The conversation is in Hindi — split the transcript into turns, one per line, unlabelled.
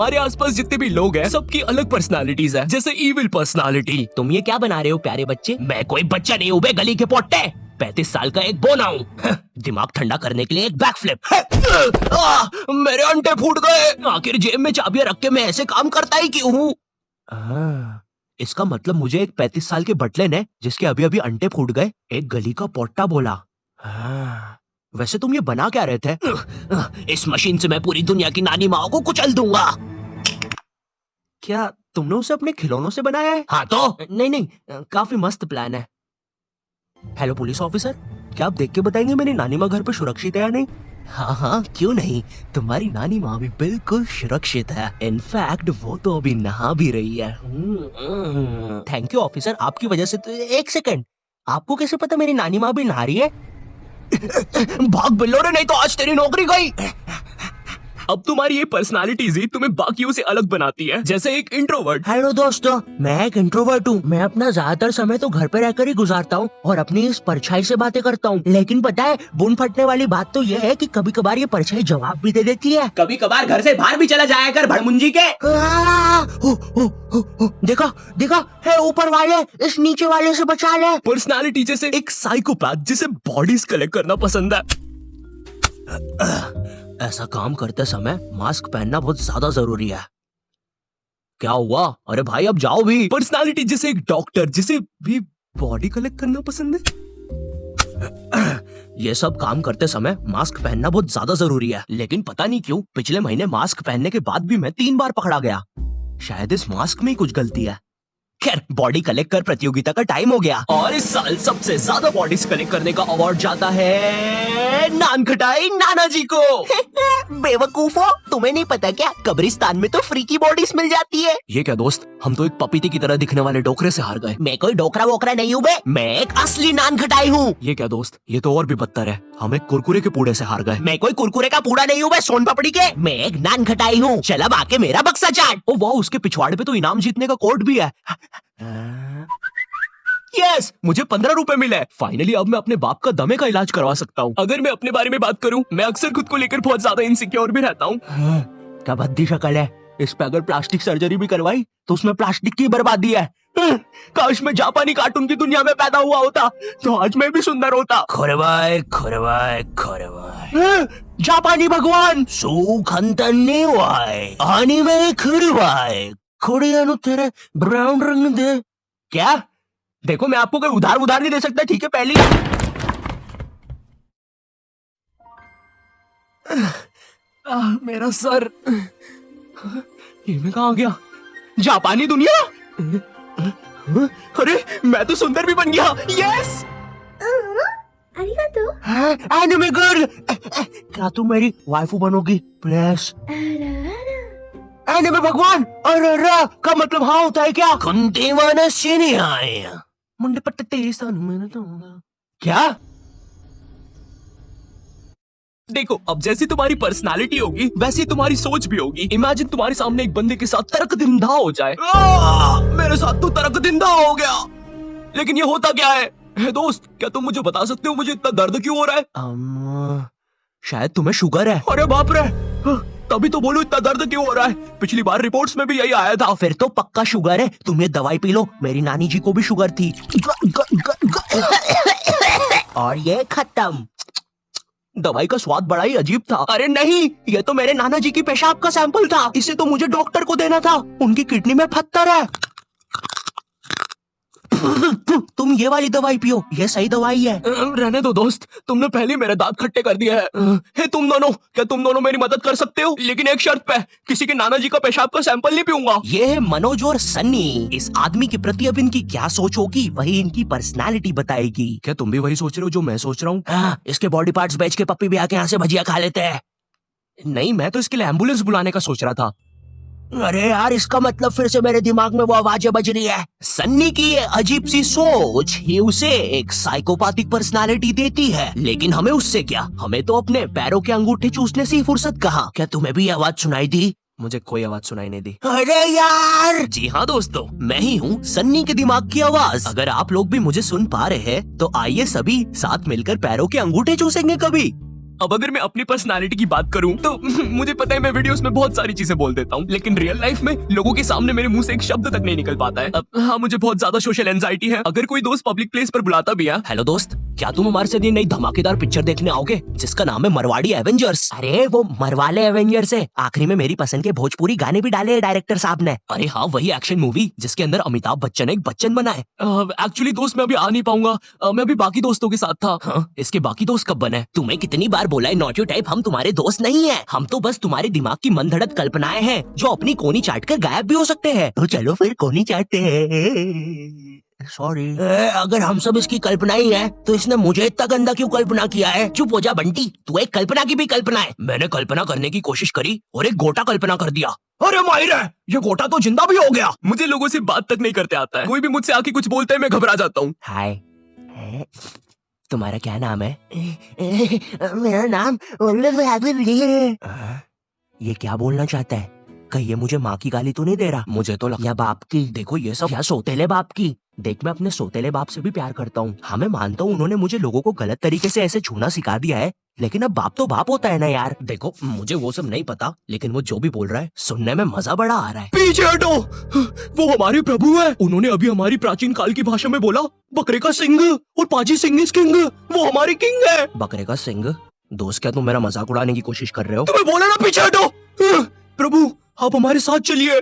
हमारे आसपास जितने भी लोग हैं सबकी अलग पर्सनालिटीज है, जैसे इविल पर्सनालिटी।
तुम ये क्या बना रहे हो प्यारे बच्चे?
मैं कोई बच्चा नहीं हूँ बे गली के पोट्टे, 35 साल का एक बोना हूँ।
दिमाग ठंडा करने के लिए एक बैक फ्लिप।
मेरे अंडे फूट गए। आखिर जेब में चाबियां रख के मैं ऐसे काम करता ही क्यों हूँ?
इसका मतलब मुझे एक 35 साल के बटले ने, जिसके अभी अभी अंडे फूट गए, एक गली का पोट्टा बोला। वैसे तुम ये बना क्या रहे थे?
इस मशीन से मैं पूरी दुनिया की नानी माँ को कुचल दूंगा।
क्या तुमने उसे अपने खिलौनों से बनाया है?
हाँ तो
नहीं, काफी मस्त प्लान है। हेलो पुलिस ऑफिसर, क्या आप देख के बताएंगे मेरी नानी माँ घर पे सुरक्षित है या नहीं? हाँ, क्यों नहीं, तुम्हारी नानी माँ भी बिल्कुल सुरक्षित है। इनफैक्ट वो तो अभी नहा भी रही है। थैंक यू ऑफिसर, आपकी वजह से तो। एक सेकंड, आपको कैसे पता मेरी नानी माँ भी नहा रही है?
भाग बिल्लो रे, नहीं तो आज तेरी नौकरी गई। अब तुम्हारी ये पर्सनालिटीज ही तुम्हें बाकियों से अलग बनाती है, जैसे एक इंट्रोवर्ट।
हेलो दोस्तों, मैं एक इंट्रोवर्ट हूँ। मैं अपना ज्यादातर समय तो घर पे रहकर ही गुजारता हूँ और अपनी इस परछाई से बातें करता हूँ। लेकिन पता है, बुन फटने वाली बात तो ये है कि कभी कभार ये परछाई जवाब भी दे देती है।
कभी कभार घर से बाहर भी चला जाया कर भड़मुंजी के।
देखा है, ऊपर वाले इस नीचे वाले से बचा ले।
पर्सनालिटी जैसे एक साइकोपैथ जिसे बॉडीज कलेक्ट करना पसंद है।
ऐसा काम करते समय मास्क पहनना बहुत ज्यादा जरूरी है। क्या हुआ? अरे भाई अब जाओ भी।
पर्सनालिटी जैसे एक डॉक्टर जिसे भी बॉडी कलेक्ट करना पसंद है।
ये सब काम करते समय मास्क पहनना बहुत ज्यादा जरूरी है। लेकिन पता नहीं क्यों पिछले महीने मास्क पहनने के बाद भी मैं 3 बार पकड़ा गया। शायद इस मास्क में ही कुछ गलती है। खैर, बॉडी कलेक्ट कर प्रतियोगिता का टाइम हो गया
और इस साल सबसे ज्यादा बॉडीज कलेक्ट करने का अवार्ड जाता है नान खटाई नाना जी को।
बेवकूफो, तुम्हें नहीं पता क्या, कब्रिस्तान में तो फ्री की बॉडीज मिल जाती है।
ये क्या दोस्त, हम तो एक पपीते की तरह दिखने वाले डोकरे से हार गए।
मैं कोई डोकरा वोकरा नहीं हूँ बे, मैं एक असली नान खटाई हूँ।
ये क्या दोस्त, ये तो और भी बदतर है, हम एक कुरकुरे के पूड़े से हार गए।
मैं कोई कुरकुरे का पूड़ा नहीं हूँ बे, सोन पापड़ी के। मैं एक नान खटाई हूँ। चल अब आके मेरा बक्सा चाट।
ओ वाह, उसके पिछवाड़े पे तो इनाम जीतने का कोड भी है। यस, मुझे 15 रुपए मिले। फाइनली अब मैं अपने बाप का दमे का इलाज करवा सकता हूँ। अगर मैं अपने बारे में बात करूँ, मैं अक्सर खुद को लेकर बहुत ज्यादा इनसिक्योर भी रहता हूँ।
क्या भद्दी शक्ल है। इस पे अगर प्लास्टिक सर्जरी भी करवाई तो उसमें प्लास्टिक की बर्बादी है।
काश मैं जापानी कार्टून की दुनिया में पैदा हुआ होता तो आज मैं भी सुंदर होता।
खोरवाय खोरवाय खोरवाय, जापानी भगवान सुखंतन्ने वाय आनी में खुरवाय खोड़िया नु तेरे ब्राउन रंग दे।
क्या? देखो, मैं आपको कोई उधार नहीं दे सकता, ठीक है? पहली मेरा सर, ये मैं कहाँ गया? जापानी दुनिया। अरे मैं तो सुंदर भी बन गया। यस,
एनिमे गर्ल, क्या तुम मेरी वाइफू बनोगी प्लीज? एनिमे भगवान, अरे का मतलब हाँ होता है क्या?
कुंती वानशिनी आए मुंडे पट्टे सन मैंने तो क्या? देखो, अब जैसी तुम्हारी पर्सनालिटी होगी वैसी तुम्हारी सोच भी होगी। इमेजिन तुम्हारे सामने एक बंदे के साथ तर्क दिंदा हो जाए। मेरे साथ तो तर्क दिंदा हो गया, लेकिन ये होता क्या है? दोस्त, क्या तुम मुझे बता सकते हो मुझे इतना दर्द क्यों हो रहा है?
शायद तुम्हें शुगर है।
अरे बाप रे, तभी तो बोलूं इतना दर्द क्यों हो रहा है। पिछली बार रिपोर्ट्स में भी यही आया था।
फिर तो पक्का शुगर है। तुम ये दवाई पी लो, मेरी नानी जी को भी शुगर थी। और ये खत्म।
दवाई का स्वाद बड़ा ही अजीब था। अरे नहीं, ये तो मेरे नाना जी की पेशाब का सैंपल था। इसे तो मुझे डॉक्टर को देना था, उनकी किडनी में पत्थर है।
तुम ये वाली दवाई पियो, ये सही दवाई है।
रहने दो दोस्त, तुमने पहले मेरे दांत खट्टे कर दिए हैं। हे तुम दोनों, क्या तुम दोनों मेरी मदद कर सकते हो? लेकिन एक शर्त पे, किसी के नाना जी का पेशाब का सैंपल नहीं पीऊंगा।
ये है मनोज और सन्नी। इस आदमी के प्रति अब इनकी क्या सोच होगी वही इनकी पर्सनालिटी बताएगी।
क्या तुम भी वही सोच रहे हो जो मैं सोच रहा हूँ?
हाँ, इसके बॉडी पार्ट्स बेच के पप्पी भी आके यहाँ से भजिया खा लेते हैं।
नहीं, मैं तो इसके लिए एम्बुलेंस बुलाने का सोच रहा था।
अरे यार, इसका मतलब फिर से मेरे दिमाग में वो आवाजें बज रही है। सन्नी की ये अजीब सी सोच ही उसे एक साइकोपैथिक पर्सनालिटी देती है। लेकिन हमें उससे क्या, हमें तो अपने पैरों के अंगूठे चूसने से ही फुर्सत कहाँ। क्या तुम्हें भी आवाज सुनाई दी?
मुझे कोई आवाज सुनाई नहीं दी।
अरे यार!
जी हाँ दोस्तों,
मैं ही हूँ सन्नी के दिमाग की आवाज। अगर आप लोग भी मुझे सुन पा रहे हैं तो आइए सभी साथ मिलकर पैरों के अंगूठे चूसेंगे कभी।
अब अगर मैं अपनी पर्सनालिटी की बात करूं तो मुझे पता है मैं वीडियोस में बहुत सारी चीजें बोल देता हूं, लेकिन रियल लाइफ में लोगों के सामने मेरे मुंह से एक शब्द तक नहीं निकल पाता है। अब हाँ, मुझे बहुत ज्यादा सोशल एंजाइटी है। अगर कोई दोस्त पब्लिक प्लेस पर बुलाता भी है।
हेलो दोस्त, क्या तुम हमारे साथ ये नई धमाकेदार पिक्चर देखने आओगे जिसका नाम है मरवाड़ी एवेंजर्स? अरे वो मरवाले एवेंजर्स है। आखिरी में मेरी पसंद के भोजपुरी गाने भी डाले हैं डायरेक्टर साहब ने। अरे हाँ, वही एक्शन मूवी जिसके अंदर अमिताभ बच्चन एक बच्चन बना है।
एक्चुअली दोस्त मैं अभी आ नहीं पाऊंगा, मैं अभी बाकी दोस्तों के साथ था।
हाँ, इसके बाकी दोस्त कब बने? तुम्हें कितनी बार बोला है नॉट योर टाइप, हम तुम्हारे दोस्त नहीं है। हम तो बस तुम्हारे दिमाग की मनगढ़ंत कल्पनाएं हैं जो अपनी कोनी चाट कर गायब भी हो सकते हैं। तो चलो फिर कोनी चाटते हैं। सॉरी, अगर हम सब इसकी कल्पना ही है तो इसने मुझे इतना गंदा क्यों कल्पना किया है? चुप हो जा बंटी, तू एक कल्पना की भी कल्पना है। मैंने कल्पना करने की कोशिश करी और एक गोटा कल्पना कर दिया। अरे माहिर है, ये गोटा तो जिंदा भी हो गया।
मुझे लोगों से बात तक नहीं करते आता है। कोई भी मुझसे आके कुछ बोलता है मैं घबरा जाता हूँ।
हाय, तुम्हारा क्या नाम है? मेरा नाम ये क्या बोलना चाहता है? कहीं ये मुझे माँ की गाली तो नहीं दे रहा? मुझे तो या बाप की। देखो ये सब या सोतेले बाप की। देख, मैं अपने सोतेले बाप से भी प्यार करता हूँ। हाँ, मैं मानता हूँ उन्होंने मुझे लोगों को गलत तरीके से ऐसे छूना सिखा दिया है, लेकिन अब बाप तो बाप होता है ना यार। देखो, मुझे वो सब नहीं पता, लेकिन वो जो भी बोल रहा है सुनने में मजा बड़ा आ रहा है।
पीछे हटो, वो हमारे प्रभु है। उन्होंने अभी हमारी प्राचीन काल की भाषा में बोला, बकरे का सिंह और पाजी सिंह इज किंग। वो हमारी किंग है।
बकरे का सिंह? दोस्त, क्या तुम मेरा मजाक उड़ाने की कोशिश कर रहे हो?
तुम्हें बोला ना पीछे हटो। प्रभु, आप हमारे साथ चलिए।